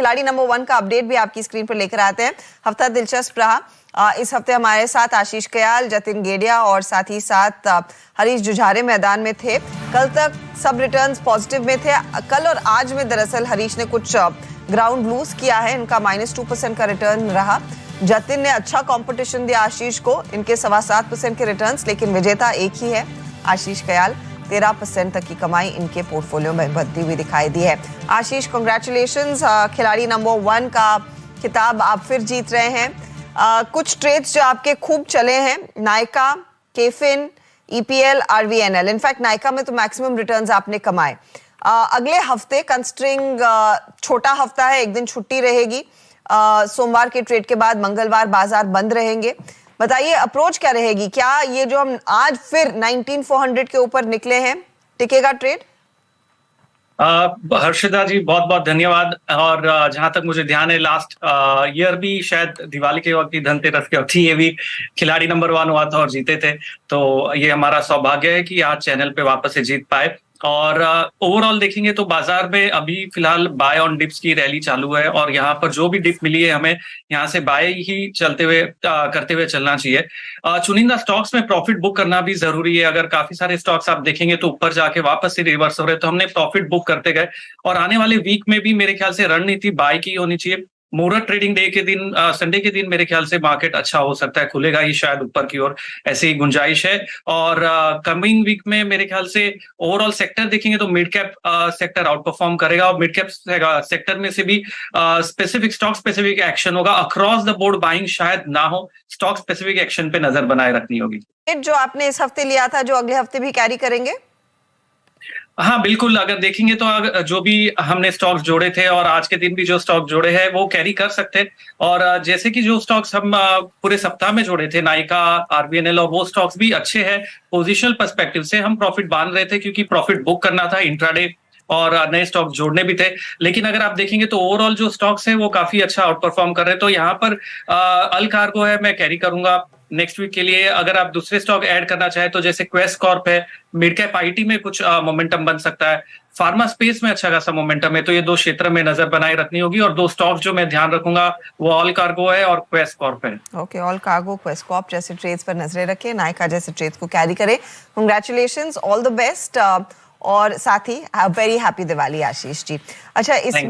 खिलाड़ी नंबर 1 का अपडेट भी आपकी स्क्रीन पर लेकर आते हैं। हफ्ता दिलचस्प रहा। इस हफ्ते हमारे साथ आशीष कयाल, जतिन गेडिया और साथ ही साथ हरीश जुझारे मैदान में थे। कल तक सब रिटर्न्स पॉजिटिव में थे। कल और आज में दरअसल हरीश ने कुछ ग्राउंड लूज किया है। इनका -2% का रिटर्न रहा। जतिन ने अच्छा कंपटीशन दिया आशीष को, इनके 7.25% के रिटर्न्स, लेकिन विजेता एक ही है आशीष कयाल। 13% तक की कमाई इनके पोर्टफोलियो में बढ़ती हुई दिखाई दी है। आशीष, कांग्रेचुलेशंस, खिलाड़ी नंबर 1 का खिताब आप फिर जीत रहे हैं। कुछ ट्रेड्स जो आपके खूब चले हैं, Nykaa, KFin, EPL, RVNL, in fact Nykaa में तो मैक्सिमम रिटर्न्स आपने कमाए। अगले हफ्ते कंस्ट्रिंग छोटा हफ्ता है, एक दिन छुट्टी रहेगी। सोमवार के ट्रेड के बाद मंगलवार बाजार बंद रहेंगे। बताइए अप्रोच क्या रहेगी? क्या ये जो हम आज फिर 19,400 के ऊपर निकले हैं, टिकेगा ट्रेड? हर्षिता जी, बहुत बहुत धन्यवाद। और जहां तक मुझे ध्यान है, लास्ट ईयर भी शायद दिवाली के वक्त, धनतेरस के वक्त ये भी खिलाड़ी नंबर 1 हुआ था और जीते थे। तो ये हमारा सौभाग्य है कि आज चैनल पे वापस से जीत पाए। और ओवरऑल देखेंगे तो बाजार में अभी फिलहाल बाय ऑन डिप्स की रैली चालू है, और यहाँ पर जो भी डिप मिली है हमें यहाँ से बाय ही चलते हुए करते हुए चलना चाहिए। चुनिंदा स्टॉक्स में प्रॉफिट बुक करना भी जरूरी है। अगर काफी सारे स्टॉक्स आप देखेंगे तो ऊपर जाके वापस से रिवर्स हो रहे, तो हमने प्रॉफिट बुक करते गए। और आने वाले वीक में भी मेरे ख्याल से रणनीति बाय की होनी चाहिए। मुहूर्त ट्रेडिंग डे के दिन, संडे के दिन मेरे ख्याल से मार्केट अच्छा हो सकता है, खुलेगा ही शायद ऊपर की ओर, ऐसी ही गुंजाइश है। और कमिंग वीक में मेरे ख्याल से ओवरऑल सेक्टर देखेंगे तो mid cap sector out perform करेगा, और मिड कैप सेक्टर में से भी स्पेसिफिक स्टॉक स्पेसिफिक एक्शन होगा। अक्रॉस द बोर्ड बाइंग शायद ना हो, स्टॉक स्पेसिफिक एक्शन पे नजर बनाए रखनी होगी। जो आपने इस हफ्ते लिया था, जो अगले हफ्ते भी कैरी करेंगे? हाँ बिल्कुल, अगर देखेंगे तो जो भी हमने स्टॉक्स जोड़े थे और आज के दिन भी जो स्टॉक जोड़े हैं वो कैरी कर सकते हैं। और जैसे कि जो स्टॉक्स हम पूरे सप्ताह में जोड़े थे, नायका, आरबीएनएल, और वो स्टॉक्स भी अच्छे हैं। पोजिशनल पर्सपेक्टिव से हम प्रॉफिट बांध रहे थे क्योंकि प्रॉफिट बुक करना था इंट्राडे, और नए स्टॉक जोड़ने भी थे। लेकिन अगर आप देखेंगे तो ओवरऑल जो स्टॉक्स है वो काफी अच्छा आउट परफॉर्म कर रहे हैं। तो यहाँ पर अल कार्गो है, मैं कैरी करूंगा नेक्स्ट वीक के लिए। अगर आप दूसरे स्टॉक ऐड करना चाहे तो जैसे क्वेस्ट कॉर्प है, मिड कैप आईटी में कुछ मोमेंटम बन सकता है, फार्मा स्पेस में अच्छा खासा मोमेंटम है। तो ये 2 क्षेत्र में नजर बनाए रखनी होगी। और 2 स्टॉक जो मैं ध्यान रखूंगा वो ऑल कार्गो है और क्वेस्ट कॉर्प है। Okay, all cargo, quest Corp जैसे ट्रेड्स पर नजरें रखें, नायका जैसे ट्रेड्स को कैरी करें। कांग्रेचुलेशंस, ऑल द बेस्ट, और साथ ही वेरी हैप्पी दिवाली आशीष जी। अच्छा, इस